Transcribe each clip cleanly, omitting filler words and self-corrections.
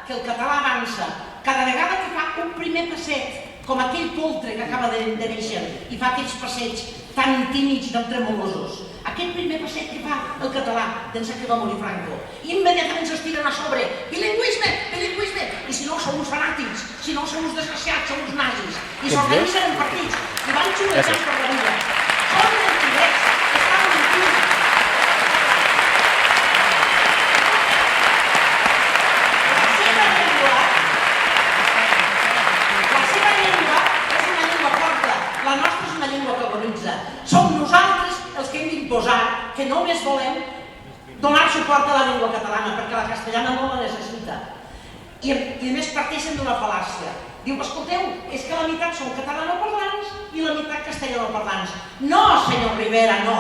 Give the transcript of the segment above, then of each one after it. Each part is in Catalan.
que el català avança, cada vegada que fa un primer passet, com aquell poltre que acaba de néixer i fa aquells passeigs tan tímids tan tremolosos, aquest primer passet que fa el català d'ençà que va morir Franco, immediatament s'estiren a sobre, bilingüisme, bilingüisme, i si no són uns fanàtics, si no són uns desgraciats, són uns nazis, i s'organitzen en partits, i van xulejant per la vida. Són mentiders, estan mentint. La nostra és una llengua que agonitza. Som nosaltres els que hem d'imposar que només volem donar suport a la llengua catalana perquè la castellana no la necessita. I a més parteixen d'una fal·làcia. Diu, escolteu, és que la meitat són catalanoparlants i la meitat castellanoparlants. No, senyor Rivera, no.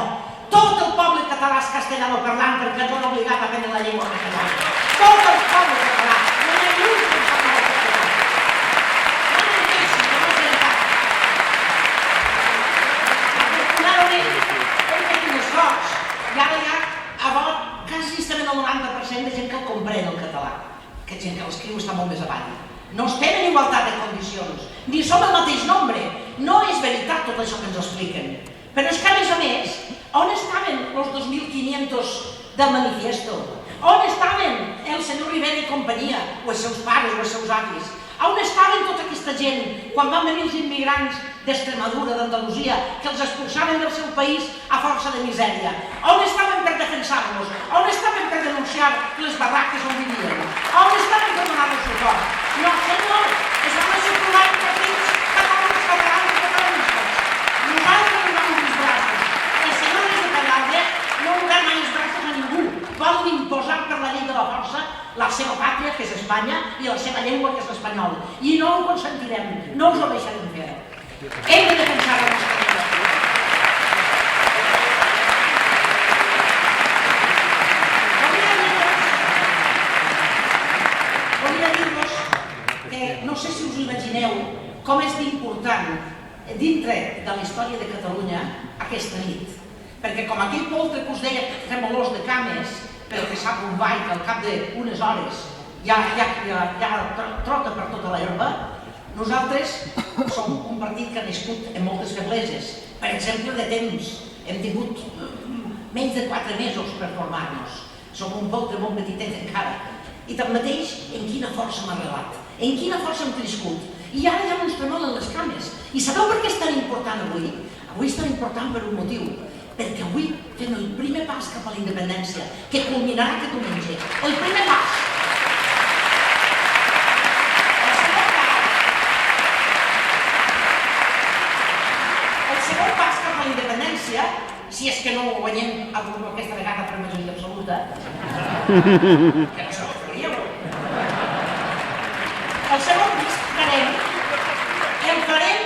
Tot el poble català és castellanoparlant perquè ens han obligat a aprendre la llengua catalana. Tot el poble català. No hi ha ni un que parla català. No menteixin, que no és veritat. Hem fet un esforç i ara hi ha quasi estem en el 90% de gent que el comprèn el català, que gent que l'escriu està molt més avall. No estem en igualtat de condicions, ni som el mateix nombre. No és veritat tot això que ens expliquen. Però és que a més, on estaven els 2.500 del manifiesto? On estaven el senyor Rivera i companyia, o els seus pares o els seus avis? On estaven tota aquesta gent quan van venir els immigrants d'Extremadura, d'Andalusia, que els expulsaven del seu país a força de misèria? On estaven per defensar-los? On estaven per denunciar les barraques on vivien? On estaven per donar-los suport? No, senyor, es van assegurar partits catalanistes. Nosaltres no vam els braços. Els senyors de Pedralbes no donaran mai els braços a ningú. Volen imposar per la llei de la força la seva pàtria, que és Espanya, i la seva llengua, que és l'espanyol. I no ho consentirem, no us ho deixarem fer. Hem de defensar la nostra llengua. Volia dir-vos que no sé si us ho imagineu com és d'important dintre de la història de Catalunya aquesta nit. Perquè com aquell poltre que us deia tremolós de cames, però que sap un ball que al cap d'unes hores ja trota per tota l'herba, nosaltres som un partit que ha nascut amb moltes febleses. Per exemple, de temps, hem tingut menys de 4 mesos per formar-nos. Som un poltre molt petitet encara. I tanmateix, en quina força hem arrelat, en quina força hem crescut. I ara ja no ens tremolen les cames. I sabeu per què és tan important avui? Avui és tan important per un motiu. Perquè avui fem el primer pas cap a la independència, que culminarà aquest diumenge. El primer pas. El segon pas cap a la independència, si és que no ho guanyem aquesta vegada per majoria absoluta, que no se ho faríeu. El segon pas el farem,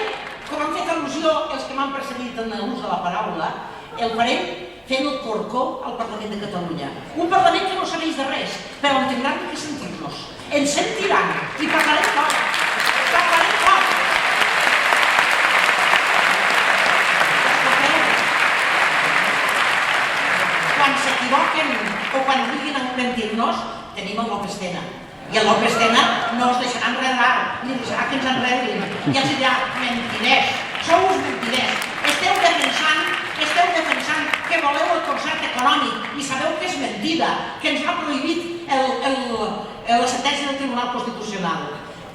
com han fet al·lusió els que m'han precedit en l'ús de la paraula, el farem fent el corcó al Parlament de Catalunya. Un Parlament que no serveix de res, però en tindran que sentir-nos. Ens sentiran i parlarem fort. Parlarem fort. Quan s'equivoquen o quan vulguin mentir-nos, tenim el López Tena. I el López Tena no es deixarà enredar, ni deixarà que ens enredin. I els dirà, mentirers, sou uns mentirers. Esteu defensant que voleu el concert econòmic i sabeu que és mentida, que ens ha prohibit la sentència del Tribunal Constitucional.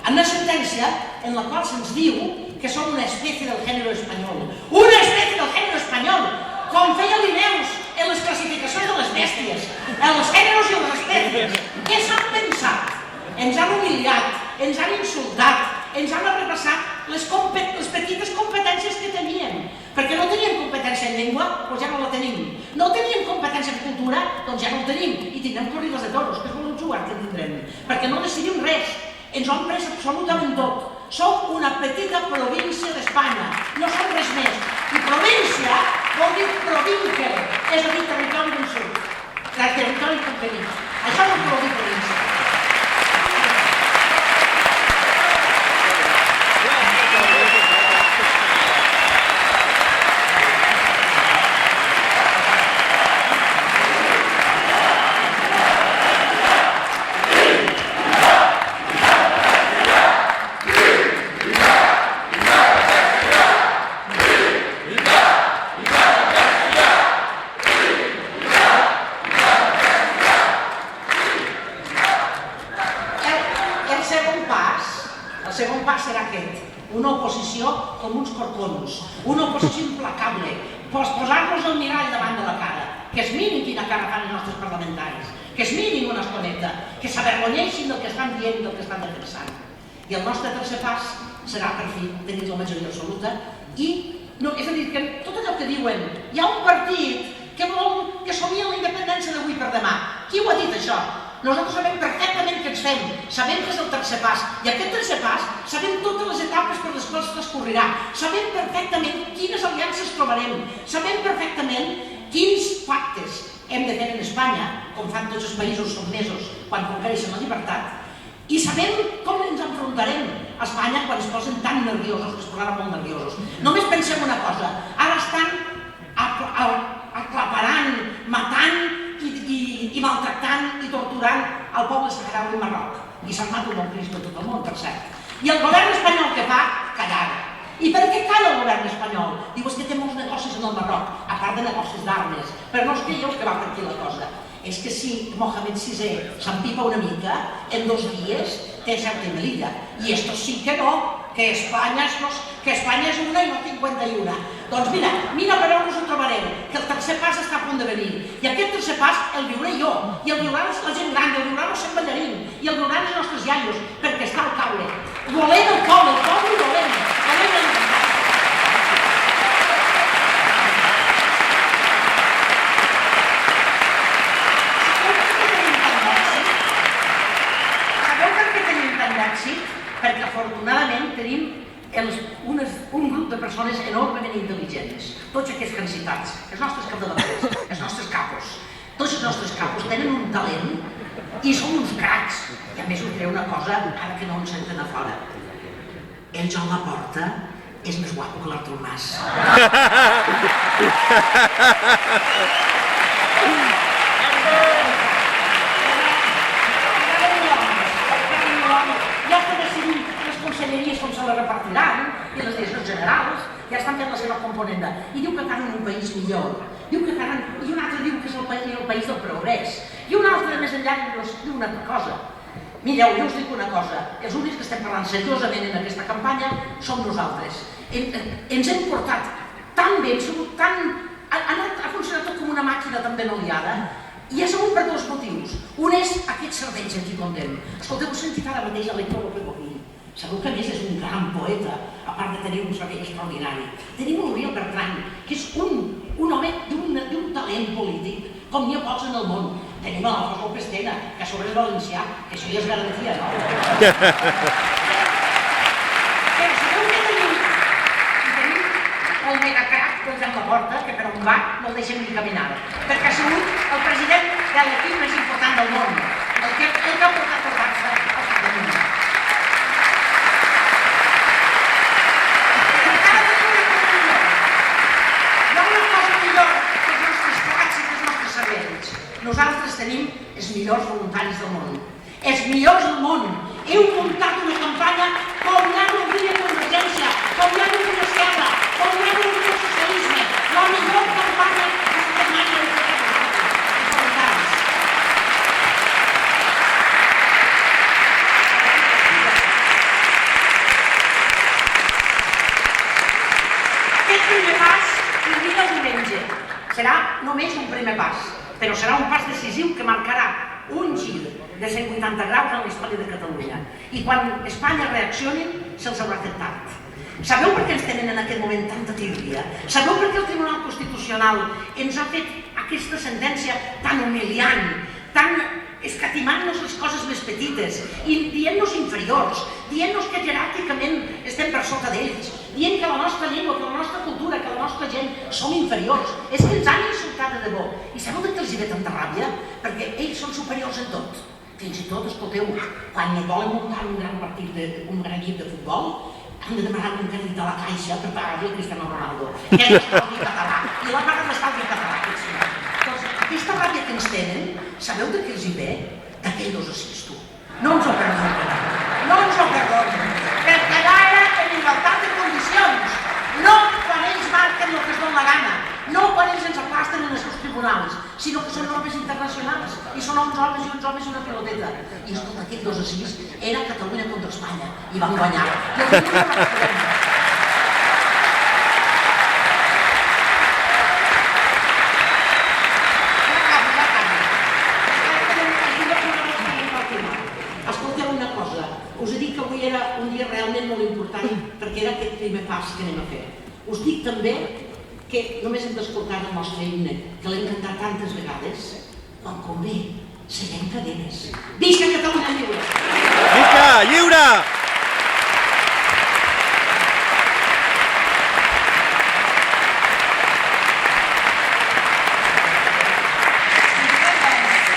Una sentència en la qual se'ns diu que som una espècie del género espanyol. Una espècie del género espanyol! Com feia Linnaeus en les classificacions de les bèsties, en els gèneros i les espècies. Què s'han pensat? Ens han humiliat, ens han insultat, ens han repassat les petites competències que teníem. Perquè no teníem competència en llengua, doncs ja no la tenim. No teníem competència en cultura, doncs ja no ho tenim. I tindrem corrides de toros, que és molt jugar que tindrem. Perquè no decidim res. Ens ho han pres absolutament tot. Som una petita província d'Espanya, no som res més. I província vol dir provinque, és a dir, territori d'un sud. Territori conquerit. Això no vol dir província. El segon pas serà aquest, una oposició com uns corcons, una oposició implacable, posar-nos el mirall davant de la cara, que es mirin quina cara fan els nostres parlamentaris, que es mirin una estoneta, que s'avergonyeixin del que estan dient i del que estan defensant. I el nostre tercer pas serà, per fi, tenir la majoria absoluta i, és a dir, que tot allò que diuen, hi ha un partit que somia la independència d'avui per demà. Qui ho ha dit, això? Nosaltres sabem perfectament què ens fem, sabem que és el tercer pas, i aquest tercer pas sabem totes les etapes per les quals transcorrirà, sabem perfectament quines aliances trobarem, sabem perfectament quins pactes hem de fer en Espanya, com fan tots els països sotmesos quan conquereixen la llibertat, i sabem com ens enfrontarem a Espanya quan es posen tan nerviosos, que es posaran molt nerviosos. Només pensem una cosa, ara estan aclaparant, matant i maltractant i torturant el poble saharaui al Marroc. I se'n mata un bon Cristo a tot el món, per cert. I el govern espanyol què fa? Callar. I per què calla el govern espanyol? Diu, és que té molts negocis en el Marroc, a part de negocis d'armes. Però no es creieu que va per aquí la cosa. És que si Mohamed VI s'empipa una mica, en 2 dies té certa Melilla. I esto sí que no, que Espanya és una i no 51. Doncs mira per on us ho trobareu, que el tercer pas està a punt de venir. I aquest tercer pas el viuré jo, i el viuran la gent gran, i el viuran el Sant Ballarín, i el viuran els nostres iaios, perquè està al caure. Volem el poble i volem la llibertat. Perquè afortunadament tenim un grup de persones enormement intel·ligents, tots aquests cancitats, els nostres capdavanters, els nostres capos. Tots els nostres capos tenen un talent i són uns cracs. I a més us diré una cosa, ara que no ens senten a fora. El Joan Laporta és més guapo que l'Artur Mas. Ja estan decidint les conselleries com se les repartiran i les direccions generals, ja estan fent la seva componenda. I diu que faran un país millor. I un altre diu que és el país del progrés. I un altre, més enllà, diu una altra cosa. Mireu, jo us dic una cosa. Els únics que estem parlant seriosament en aquesta campanya som nosaltres. Ens hem portat tan bé, ha funcionat tot com una màquina tan ben oliada. I és segur per 2 motius. Un és aquests cervells en qui comptem. Escolteu, heu sentit ara mateix a l'Héctor López-Bofill. Sabeu que a més és un gran poeta, a part de tenir un cervell extraordinari. Tenim l'Oriol Bertran, que és un home d'un talent polític, com n'hi ha pocs en el món. Tenim l'Alfons López Tena, que a sobre és valencià, que això ja és garantia, no? Però sabeu que tenim el megacrac del Joan Laporta, que per on va no el deixem ni caminar, perquè ha sigut el president de l'equip més important del món, el que ha portat el Barça al Catalunya. Encara tenim una cosa millor. Hi ha una cosa millor que els nostres plats i que els nostres cervells. Nosaltres tenim els millors voluntaris del món. Els millors del món. Heu muntat una campanya com hi ha l'Unió de Convergència, com hi ha l'Unió d'Esquerra, com hi ha l'Unió del Socialisme. La millor campanya que s'ha fet mai en el que els voluntaris. Aquest primer pas s'obrirà el diumenge. Serà només un primer pas, però serà un pas decisiu que marcarà un gir de 180 graus en la història de Catalunya. I quan Espanya reaccioni, se'ls haurà fet tard. Sabeu per què ens tenen en aquest moment tanta tírria? Sabeu per què el Tribunal Constitucional ens ha fet aquesta sentència tan humiliant, tan escatimant-nos les coses més petites i dient-nos inferiors, dient-nos que jeràrquicament estem per sota d'ells, dient que la nostra llengua, que la nostra cultura, que la nostra gent som inferiors? És que ens han insultat de debò. I sabeu de què els hi ve tanta ràbia? Perquè ells són superiors en tot. Fins i tot, escolteu, quan volen muntar un gran partit, un gran equip de futbol, han de demanar un crèdit a la Caixa per pagar-li a Cristiano Ronaldo, que és l'estalvi català, i la paga l'estalvi català. Doncs aquesta ràbia que ens tenen, sabeu de què els hi ve? D'aquell 2-6, tu. No ens ho perdonen, no ens ho perdonen, perquè ara en igualtat de condicions, no quan ells marquen el que es dona la gana, no quan ells ens aplasten en els seus tribunals, sinó que són normes internacionals i són uns homes i una piloteta. I escolta, aquest 2-6 era Catalunya contra Espanya i van guanyar. I el dia vaig guanyar. Escolteu una cosa, us he dit que avui era un dia realment molt important perquè era aquest primer pas que anem a fer. Us dic també que només hem d'escoltar el nostre himne, que l'hem cantat tantes vegades, quan convé, seguem cadenes. Visca Catalunya lliure! Visca, lliure!